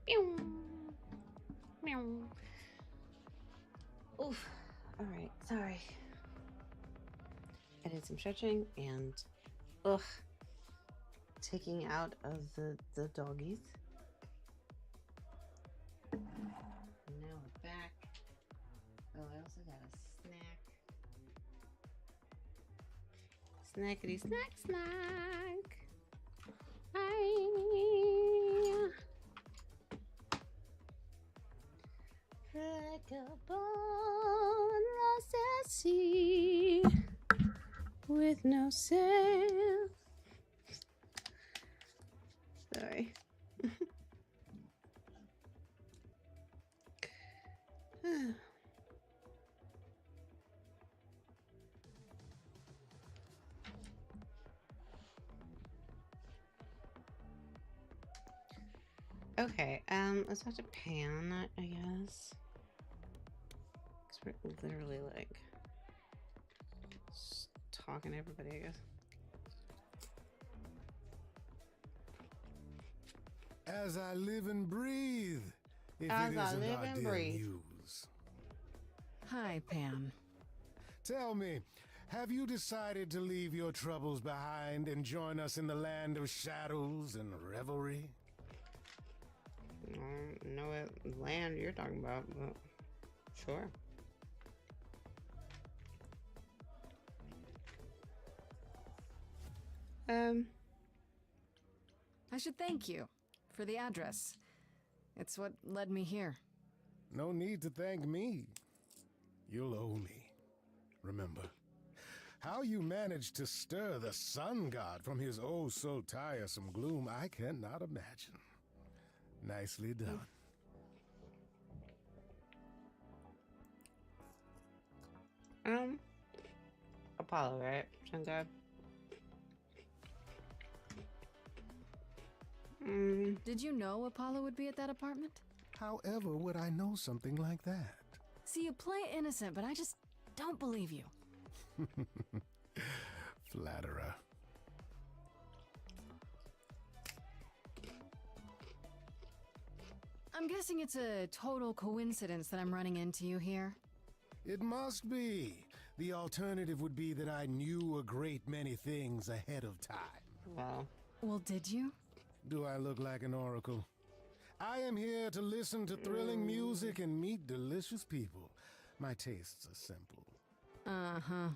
Meow. Meow. Oof. All right. Sorry. I did some stretching and ugh, taking out of the doggies. Now we're back. Oh, I also got a snack. Snackety snack snack. Hi. Like a bone lost at sea with no sail. Sorry. Okay, let's talk to Pan, I guess. Because we're literally like talking to everybody, I guess. As I live and breathe, if As it I isn't live our and dear breathe. Muse. Hi, Pam. Tell me, have you decided to leave your troubles behind and join us in the land of shadows and revelry? I don't know what land you're talking about, but sure. I should thank you for the address. It's what led me here. No need to thank me. You'll owe me. Remember, how you managed to stir the sun god from his oh so tiresome gloom, I cannot imagine. Nicely done. Apollo, right? Shanghai. Did you know Apollo would be at that apartment? However would I know something like that? See, you play innocent, but I just don't believe you. Flatterer. I'm guessing it's a total coincidence that I'm running into you here. It must be. The alternative would be that I knew a great many things ahead of time. Wow. Well, did you? Do I look like an oracle? I am here to listen to thrilling music and meet delicious people. My tastes are simple. Uh-huh.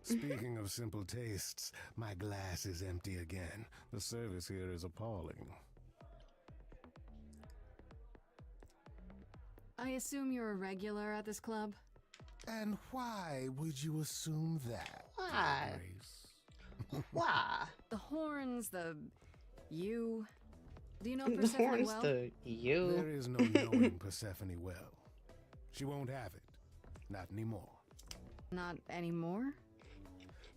Speaking of simple tastes, my glass is empty again. The service here is appalling. I assume you're a regular at this club? And why would you assume that? Why? Grace? Why? The horns, you... Do you know The Persephone horns, well? the you. There is no knowing Persephone well. She won't have it. Not anymore. Not anymore?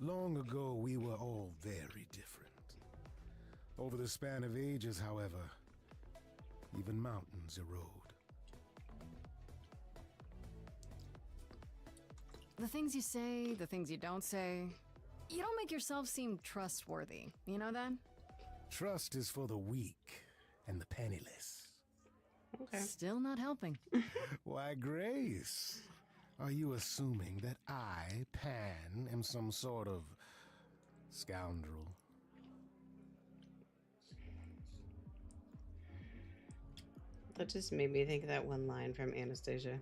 Long ago, we were all very different. Over the span of ages, however, even mountains erode. The things you say, the things you don't say. You don't make yourself seem trustworthy. You know that? Trust is for the weak and the penniless. Okay. Still not helping. Why, Grace, are you assuming that I, Pan, am some sort of scoundrel? That just made me think of that one line from Anastasia.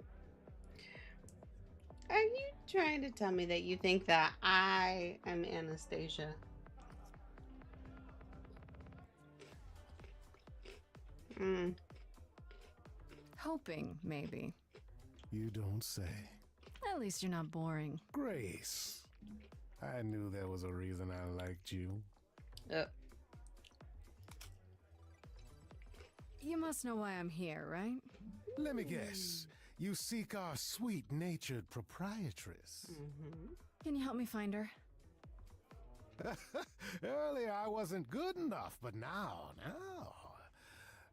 Are you trying to tell me that you think that I am Anastasia? Hoping, maybe. You don't say. At least you're not boring. Grace, I knew there was a reason I liked you. You must know why I'm here, right? Let me guess. You seek our sweet-natured proprietress. Can you help me find her? Earlier I wasn't good enough, but now,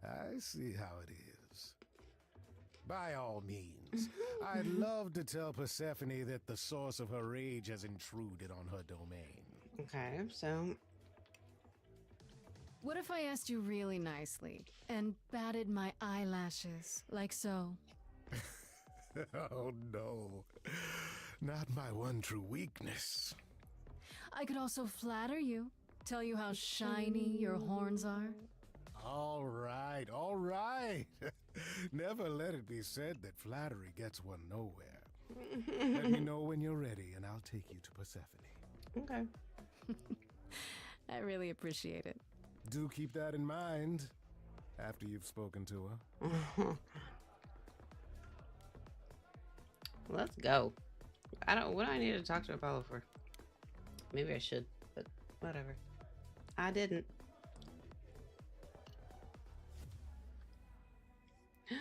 I see how it is. By all means, I'd love to tell Persephone that the source of her rage has intruded on her domain. Okay, so What if I asked you really nicely and batted my eyelashes, like so? Oh no, not my one true weakness. I could also flatter you, tell you how shiny your horns are. All right, all right. Never let it be said that flattery gets one nowhere. Let me know when you're ready and I'll take you to Persephone. Okay. I really appreciate it. Do keep that in mind after you've spoken to her. Let's go. What do I need to talk to Apollo for? Maybe I should, but whatever. I didn't. Persephone.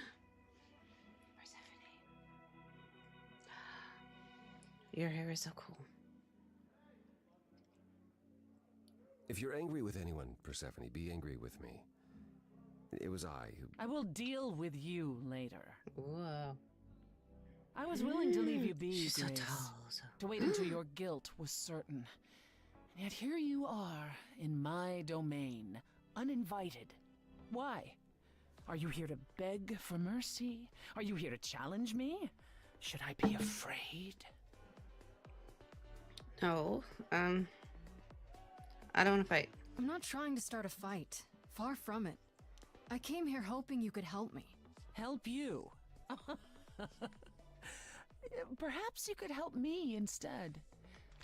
Your hair is so cool. If you're angry with anyone, Persephone, be angry with me. It was I who... I will deal with you later. Whoa. I was willing to leave you be, She's so Grace, tall. So... to wait until your guilt was certain. And yet here you are, in my domain, uninvited. Why? Are you here to beg for mercy? Are you here to challenge me? Should I be afraid? No. I don't want to fight. I'm not trying to start a fight. Far from it. I came here hoping you could help me. Help you? Perhaps you could help me instead.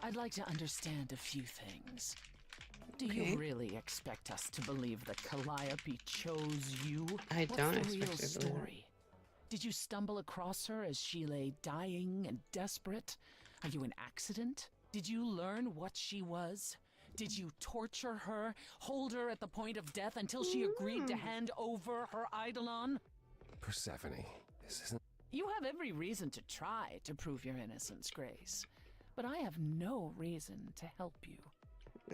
I'd like to understand a few things. Do Okay. you really expect us to believe that Calliope chose you? I don't What's the real expect her to believe it. story? Did you stumble across her as she lay dying and desperate? Are you an accident? Did you learn what she was? Did you torture her, hold her at the point of death until she agreed to hand over her eidolon? Persephone, this isn't... You have every reason to try to prove your innocence, Grace. But I have no reason to help you.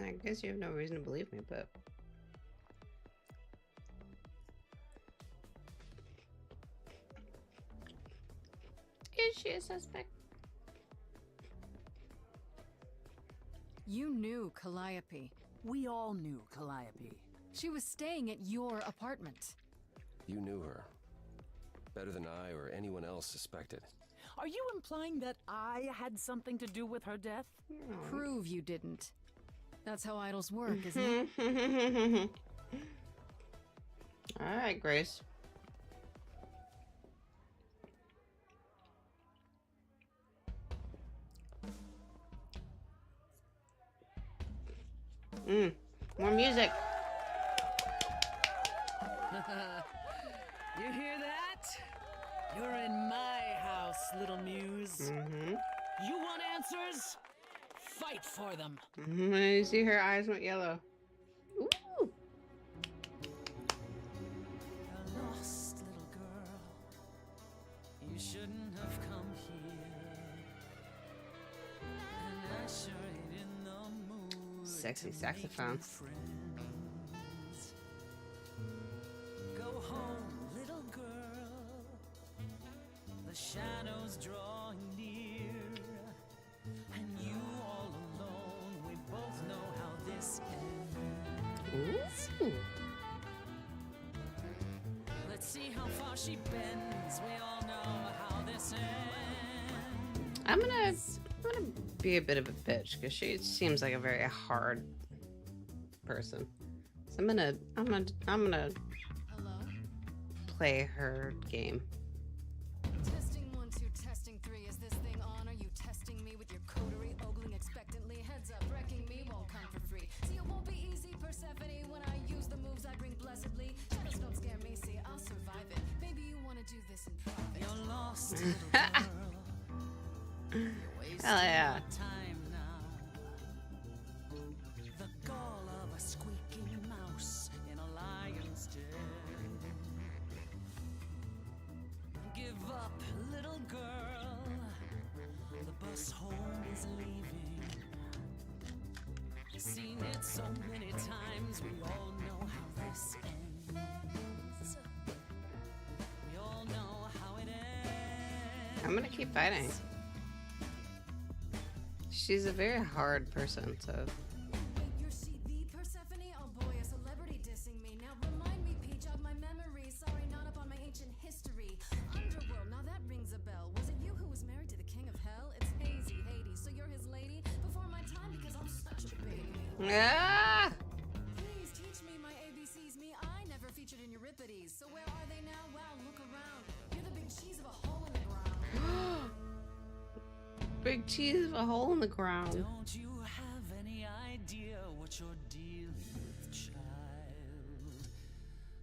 I guess you have no reason to believe me, but... Is she a suspect? You knew Calliope. We all knew Calliope. She was staying at your apartment. You knew her. Better than I or anyone else suspected. Are you implying that I had something to do with her death? Prove you didn't. That's how idols work, isn't it? All right, Grace. More music. You hear that? You're in my house, little muse. You want answers? Fight for them. You see her eyes went yellow. Ooh. A lost little girl. You shouldn't have come here. And I sure ain't in the mood. Sexy to saxophone. make new friends. Go home, little girl. The shadows drawing near. And you all alone. We both know how this ends. Ooh. Let's see how far she bends. We all know how this ends. I'm gonna be a bit of a bitch because she seems like a very hard person. So I'm gonna Hello? play her game. Testing 1, 2, testing 3. Is this thing on? Are you testing me with your coterie, ogling expectantly? Heads up, wrecking me won't come for free. See, it won't be easy, Persephone. When I use the moves I bring blessedly, shadows don't scare me. See, I'll survive it. Maybe you want to do this in private. You're lost, little girl. You're wasting Hell yeah. your time now. The gall of a squeaking mouse in a lion's den. Give up, little girl. The bus home is leaving. Seen it so many times, we all know how this ends. We all know how it ends. I'm gonna keep fighting. She's a very hard person, so Wait, you're she the Persephone? Oh boy, a celebrity diss Ah! Please teach me my ABCs. Me, I never featured in Euripides. So where are they now? Wow, look around. You're the big cheese of a hole in the ground. Big cheese of a hole in the ground. Don't you have any idea what you're dealing with, child?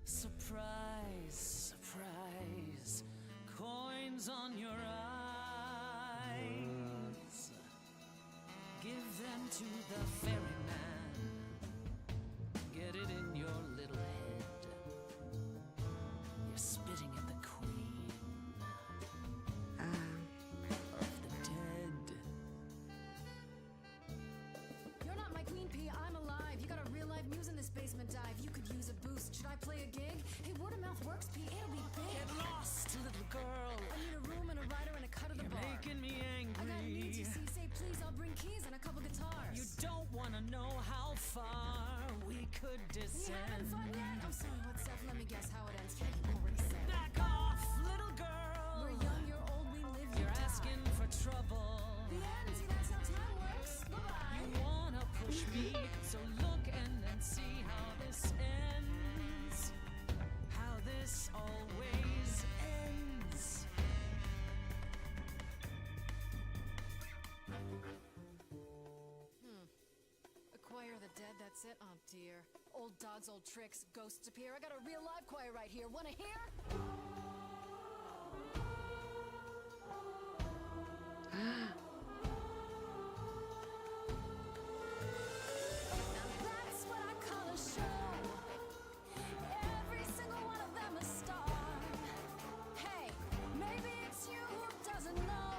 Surprise, surprise. Coins on your eyes. Give them to the ferryman. Get it in your little head. You're spitting at the queen of the dead. You're not my queen pea, I'm alive. You got a real life muse in this basement dive. You could use a boost. Should I play a gig? Hey, word of mouth works, P. It'll be big. Get lost, little girl. I need a room and a rider and a cut of the You're bar. making me I got needs, you angry. see. Say please, I'll bring keys and a couple guitars. You don't want to know how far we could We descend. having fun yet? I'm sorry, what's up? Let me guess how it ends. Frankie already said. Back off, little girl. We're young, you're old, we live, you You're die. asking for trouble. The end, see, that's how time works. Bye-bye. You wanna push me, so look and then see how this ends. How this always ends. Acquire the dead, that's it? Oh dear. Old dogs, old tricks, ghosts appear. I got a real live choir right here. Wanna hear? Now that's what I call a show. Every single one of them a star. Hey, maybe it's you who doesn't know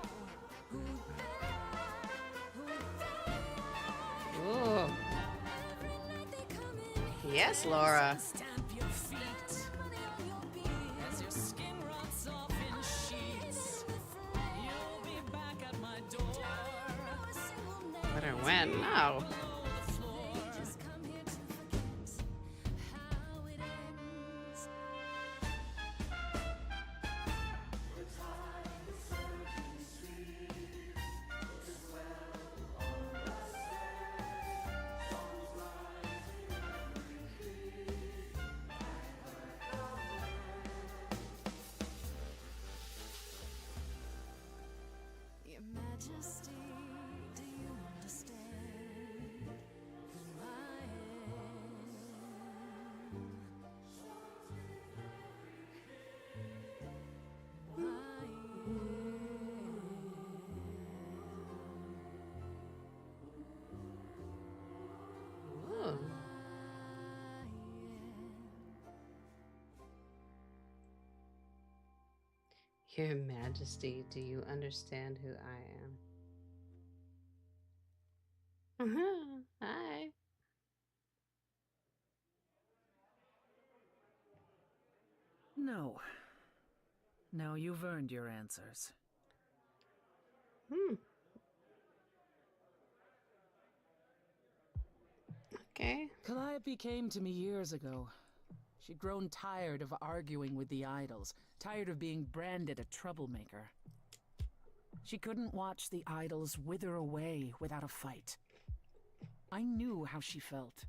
who they are, who they are. Ooh. Every night they come in Yes, Laura. Stamp your feet money on your beat. as your skin rots off in sheets. You'll be back at my door. Better win. No. Just come here to forget how it ends. Your Majesty, do you understand who I am? Ooh. Your Majesty, do you understand who I am? Hi. No. No, you've earned your answers. Hmm. Okay. Calliope came to me years ago. She'd grown tired of arguing with the idols, tired of being branded a troublemaker. She couldn't watch the idols wither away without a fight. I knew how she felt.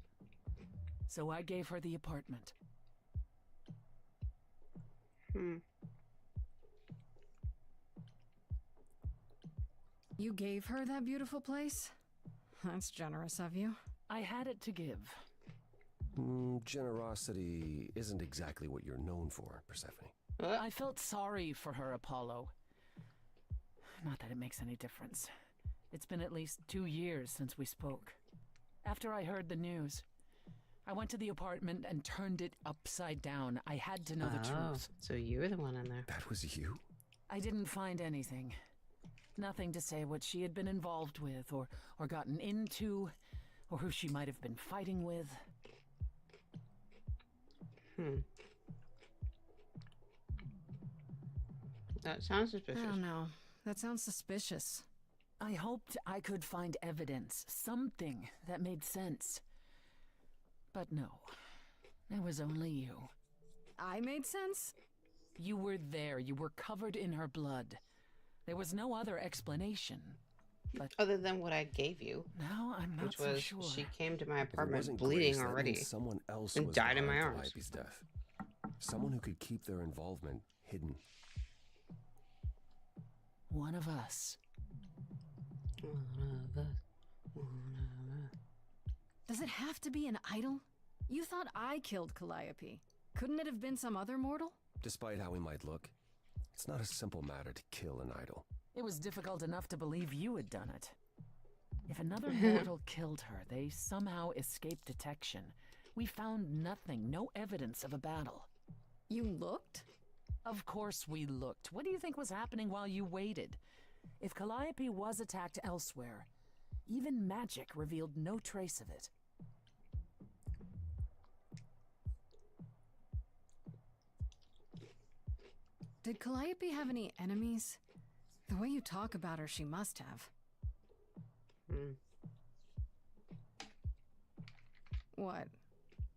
So I gave her the apartment. Hmm. You gave her that beautiful place? That's generous of you. I had it to give. Generosity isn't exactly what you're known for, Persephone. I felt sorry for her, Apollo. Not that it makes any difference. It's been at least 2 years since we spoke. After I heard the news, I went to the apartment and turned it upside down. I had to know the truth. So you were the one in there. That was you? I didn't find anything. Nothing to say what she had been involved with, or gotten into, or who she might have been fighting with. Hmm. That sounds suspicious. Oh no, that sounds suspicious. I hoped I could find evidence, something that made sense. But no, there was only you. I made sense? You were there, you were covered in her blood. There was no other explanation. but Other than what I gave you, now I'm not which so was sure. she came to my If it apartment wasn't bleeding Grace, that already means someone else and was died in my behind arms. Calliope's death. Someone who could keep their involvement hidden. One of us. Does it have to be an idol? You thought I killed Calliope. Couldn't it have been some other mortal? Despite how we might look, it's not a simple matter to kill an idol. It was difficult enough to believe you had done it. If another mortal killed her, they somehow escaped detection. We found nothing, no evidence of a battle. You looked? Of course we looked. What do you think was happening while you waited? If Calliope was attacked elsewhere, even magic revealed no trace of it. Did Calliope have any enemies? The way you talk about her, she must have. What?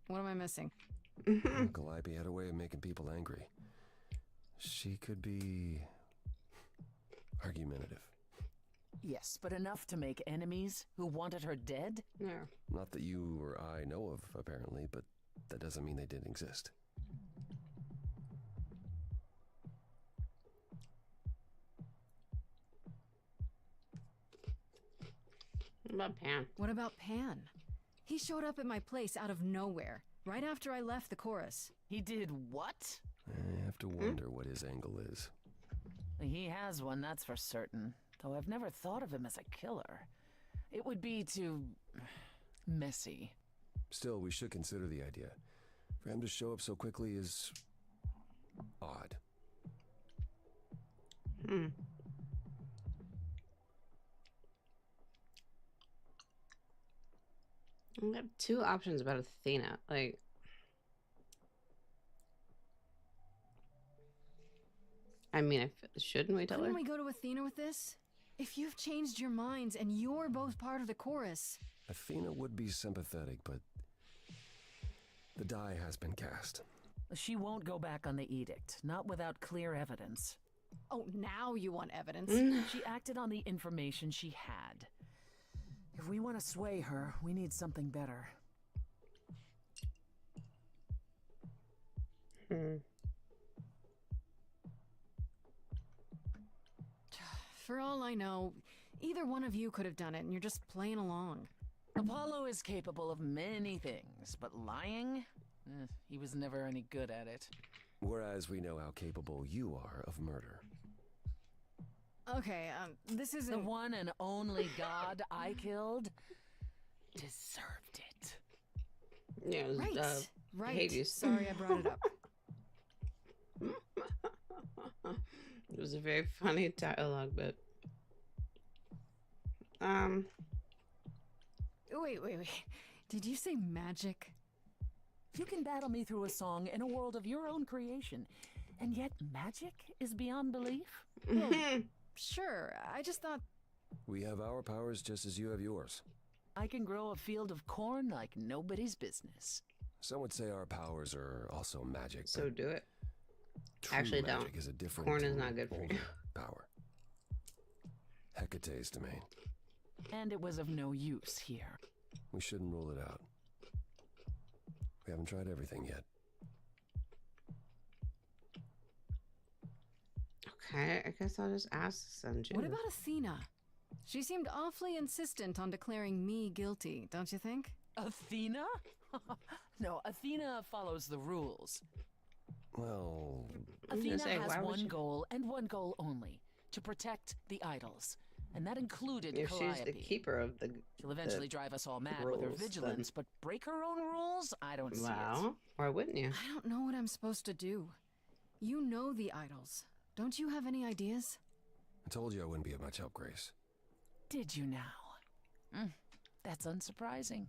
What am I missing? Calliope had a way of making people angry. She could be argumentative. Yes, but enough to make enemies who wanted her dead? Yeah. Not that you or I know of, apparently, but that doesn't mean they didn't exist. What about Pan? What about Pan? He showed up at my place out of nowhere, right after I left the chorus. He did what? I have to wonder what his angle is. He has one, that's for certain. Though I've never thought of him as a killer. It would be too messy. Still, we should consider the idea. For him to show up so quickly is odd. We have two options about Athena. Like, I mean, shouldn't we tell her? Couldn't we go to Athena with this? If you've changed your minds and you're both part of the chorus. Athena would be sympathetic, but the die has been cast. She won't go back on the edict, not without clear evidence. Oh, now you want evidence? She acted on the information she had. If we want to sway her, we need something better. For all I know, either one of you could have done it and you're just playing along. Apollo is capable of many things, but lying? He was never any good at it. Whereas we know how capable you are of murder. Okay, this isn't... The one and only god I killed deserved it. Yeah, it was, Right. Hades. Sorry I brought it up. It was a very funny dialogue, but Wait. Did you say magic? You can battle me through a song in a world of your own creation, and yet magic is beyond belief? Sure, I just thought... We have our powers just as you have yours. I can grow a field of corn like nobody's business. Some would say our powers are also magic. so but do it. true Actually, magic don't. is a different Corn is and not good for you. older power. Hecate's domain. And it was of no use here. We shouldn't rule it out. We haven't tried everything yet. Okay, I guess I'll just ask Sanju. What about Athena? She seemed awfully insistent on declaring me guilty, don't you think? Athena? No, Athena follows the rules. Well, I was gonna Athena say, has why would one she- goal and one goal only, to protect the idols. And that included If she's Calliope. the keeper of the She'll eventually drive us all mad with her rules, vigilance, but break her own rules? I don't see it. wow, why wouldn't you? I don't know what I'm supposed to do. You know the idols. Don't you have any ideas? I told you I wouldn't be of much help, Grace. Did you now? That's unsurprising.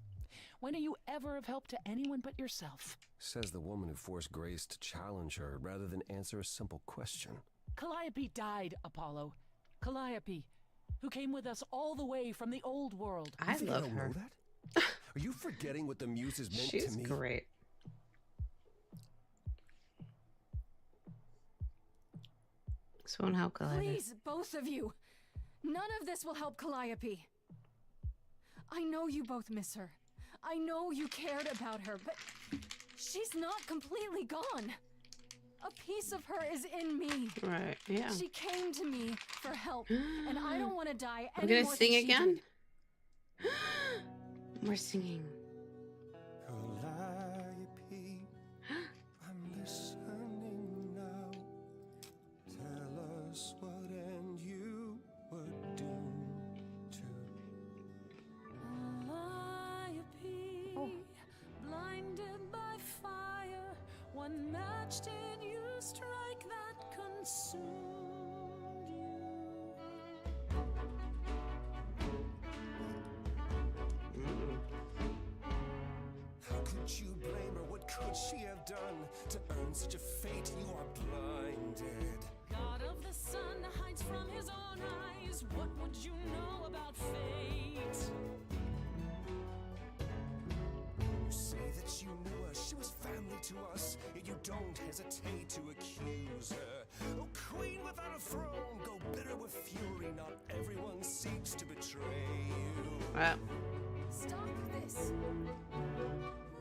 When are you ever of help to anyone but yourself? Says the woman who forced Grace to challenge her rather than answer a simple question. Calliope died, Apollo. Calliope, who came with us all the way from the old world. I think love don't her. know that? Are you forgetting what the muses meant She's to me? great. Someone help Calliope. Please, both of you. None of this will help Calliope. I know you both miss her. I know you cared about her, but she's not completely gone. A piece of her is in me. Right, yeah. She came to me for help, and I don't want to die I'm any gonna more sing than she again. did. We're singing. Calliope, I'm listening now. Tell us what end you were doomed to. Calliope, blinded by fire, one match did you strike that consumed you. How could you blame her? What could she have done to earn such a fate? You are blinded. God of the sun hides from his own eyes. What would you know about fate? You say that you knew her, she was family to us, yet you don't hesitate to accuse her. Oh, queen without a throne, go bitter with fury. Not everyone seeks to betray you. Well, Stop this.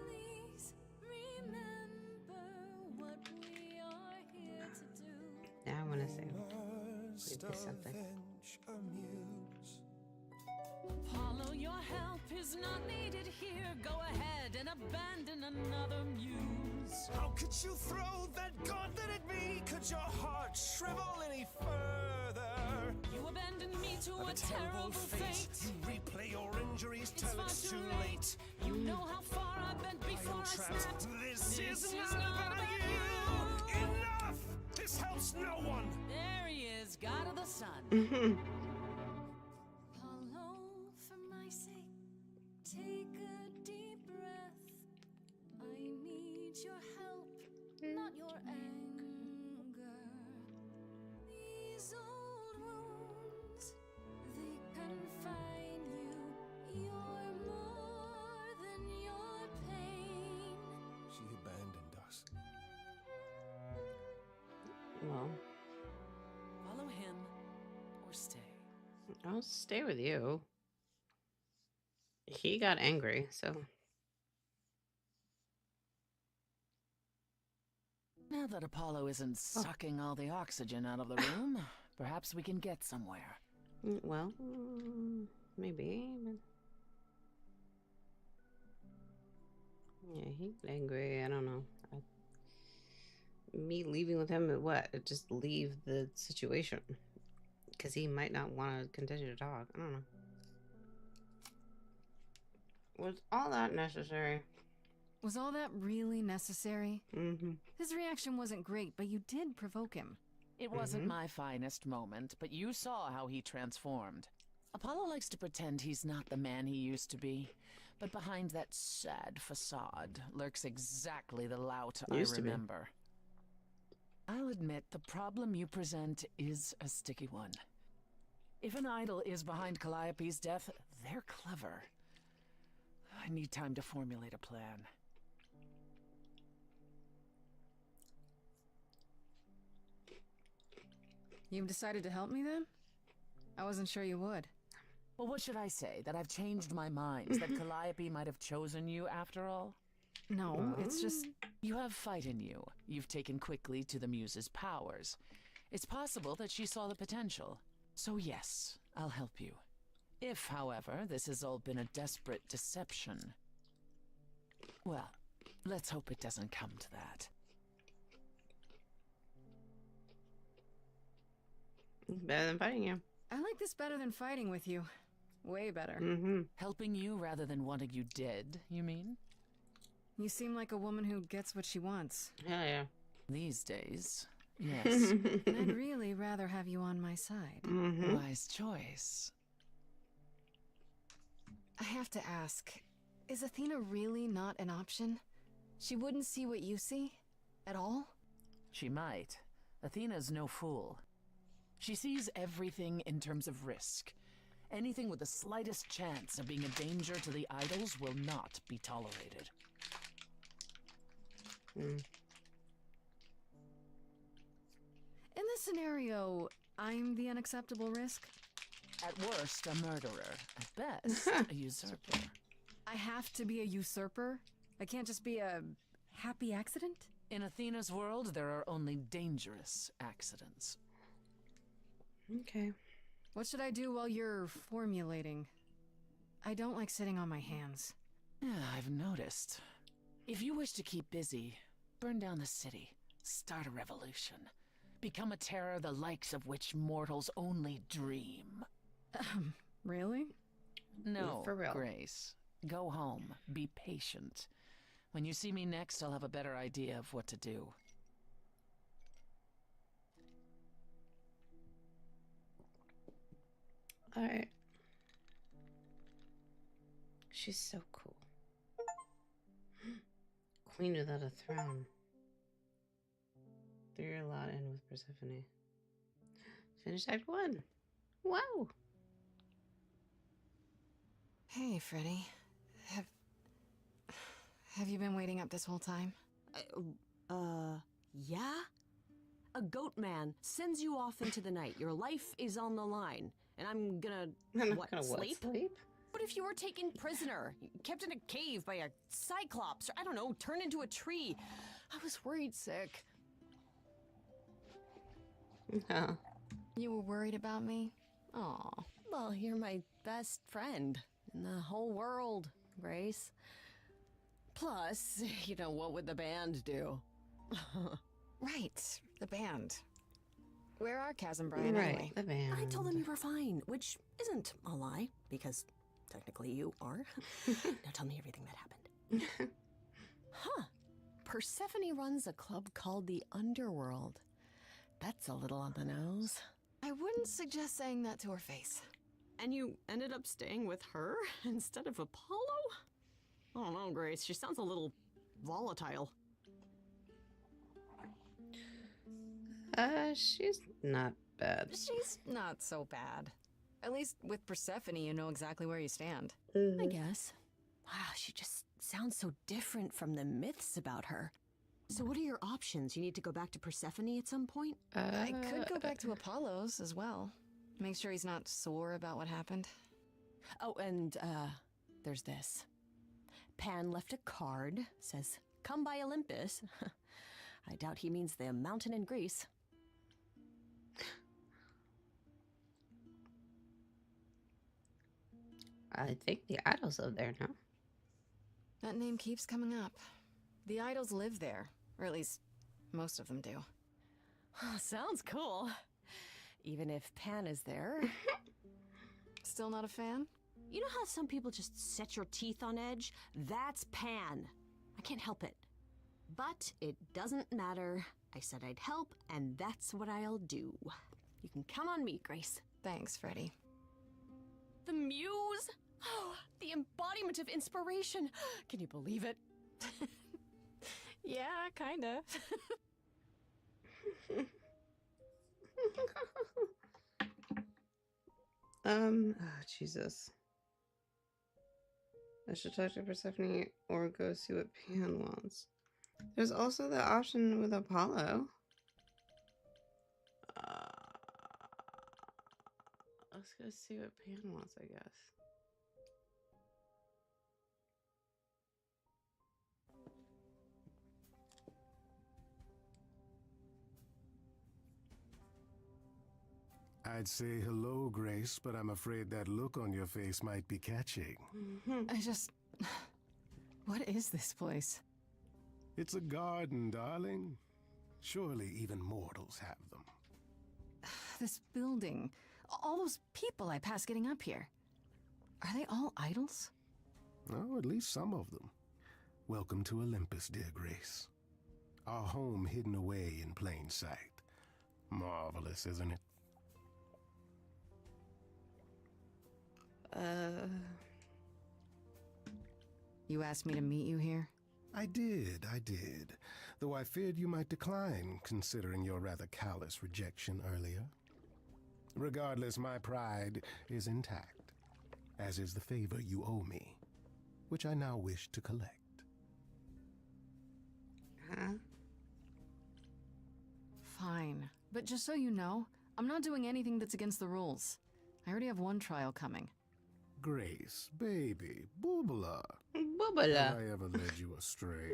Please remember what we are here to do. now I want to sing. Must Read this something. avenge a muse. Apollo, your help is not needed here. Go ahead and abandon another muse. How could you throw that gauntlet at me? Could your heart shrivel any further? You abandoned me to Of a terrible fate. You replay your injuries It's till far it's too too late. late. You know how far I've been I before am I trapped. snapped. This is not about you. Enough! This helps no one. There he is, God of the sun. Apollo, for my sake, take a deep breath. I need your help, not your anger. These old wounds, they confine you. You're more than your pain. She abandoned us. Well, Follow him or stay. I'll stay with you. He got angry, so Now that Apollo isn't sucking all the oxygen out of the room, perhaps we can get somewhere. well, maybe. But yeah, he got angry. I don't know. Me leaving with him, what? It just leave the situation because he might not want to continue to talk. I don't know. Was all that necessary? Was all that really necessary? Mm-hmm. His reaction wasn't great, but you did provoke him. It wasn't my finest moment, but you saw how he transformed. Apollo likes to pretend he's not the man he used to be, but behind that sad facade lurks exactly the lout I Used to be. remember. I'll admit the problem you present is a sticky one. If an idol is behind Calliope's death, they're clever. I need time to formulate a plan. You've decided to help me then? I wasn't sure you would. Well, what should I say? That I've changed my mind? That Calliope might have chosen you after all? No, it's just... You have fight in you. You've taken quickly to the Muse's powers. It's possible that she saw the potential. So yes, I'll help you. If, however, this has all been a desperate deception... Well, let's hope it doesn't come to that. Better than fighting you. I like this better than fighting with you. Way better. Mm-hmm. Helping you rather than wanting you dead, you mean? You seem like a woman who gets what she wants. Hell yeah. These days, yes. And I'd really rather have you on my side. Mm-hmm. Wise choice. I have to ask, is Athena really not an option? She wouldn't see what you see? At all? She might. Athena's no fool. She sees everything in terms of risk. Anything with the slightest chance of being a danger to the idols will not be tolerated. In this scenario, I'm the unacceptable risk? At worst, a murderer. At best, a usurper. I have to be a usurper? I can't just be a happy accident? In Athena's world, there are only dangerous accidents. Okay. What should I do while you're formulating? I don't like sitting on my hands. Yeah, I've noticed. If you wish to keep busy, burn down the city, start a revolution, become a terror the likes of which mortals only dream. Really? No, For real. Grace. Go home. Be patient. When you see me next, I'll have a better idea of what to do. Alright. She's so cool. Queen without a throne. Threw your lot in with Persephone. Finished Act 1. Wow. Hey, Freddy. Have you been waiting up this whole time? Yeah? A goat man sends you off into the night. Your life is on the line. And I'm gonna, I'm not what, gonna sleep? sleep? What if you were taken prisoner? Kept in a cave by a cyclops, or I don't know, turned into a tree? I was worried sick. No. You were worried about me? Aw. Well, you're my best friend in the whole world, Grace. Plus, you know, what would the band do? Right, the band. Where are Kaz and Brian Right, anyway? the band. I told them you were fine, which isn't a lie, because technically you are. Now tell me everything that happened. Huh. Persephone runs a club called the Underworld. That's a little on the nose. I wouldn't suggest saying that to her face. And you ended up staying with her instead of Apollo? I don't know, Grace. She sounds a little volatile. She's not bad. She's not so bad. At least with Persephone, you know exactly where you stand. I guess. Wow, she just sounds so different from the myths about her. So what are your options? You need to go back to Persephone at some point? I could go back to Apollo's as well. Make sure he's not sore about what happened. Oh, and, there's this. Pan left a card, says, "Come by Olympus." I doubt he means the mountain in Greece. I think the idols live there now. That name keeps coming up. The idols live there, or at least most of them do. Sounds cool. Even if Pan is there. Still not a fan? You know how some people just set your teeth on edge? That's Pan. I can't help it. But it doesn't matter. I said I'd help, and that's what I'll do. You can count on me, Grace. Thanks, Freddy. The muse? Oh, the embodiment of inspiration. Can you believe it? Yeah, kinda. Oh, Jesus. I should talk to Persephone or go see what Pan wants. There's also the option with Apollo. Let's go see what Pan wants, I guess. I'd say hello, Grace, but I'm afraid that look on your face might be catching. What is this place? It's a garden, darling. Surely even mortals have them. This building. All those people I pass getting up here. Are they all idols? Oh, at least some of them. Welcome to Olympus, dear Grace. Our home hidden away in plain sight. Marvelous, isn't it? You asked me to meet you here? I did. Though I feared you might decline, considering your rather callous rejection earlier. Regardless, my pride is intact, as is the favor you owe me, which I now wish to collect. Huh? Fine. But just so you know, I'm not doing anything that's against the rules. I already have one trial coming. Grace, baby, Boobala. Have Boobala. I ever led you astray?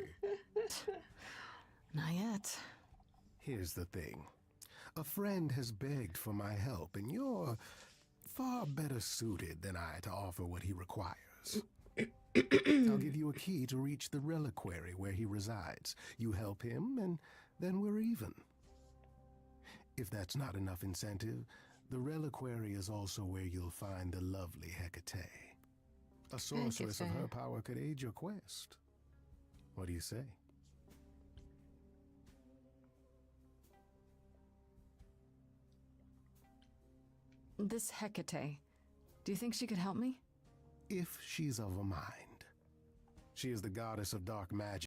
Not yet. Here's the thing. A friend has begged for my help, and you're far better suited than I to offer what he requires. I'll give you a key to reach the reliquary where he resides. You help him, and then we're even. If that's not enough incentive, the reliquary is also where you'll find the lovely Hecate. A sorceress of her power could aid your quest. What do you say? This Hecate, do you think she could help me? If she's of a mind. She is the goddess of dark magic.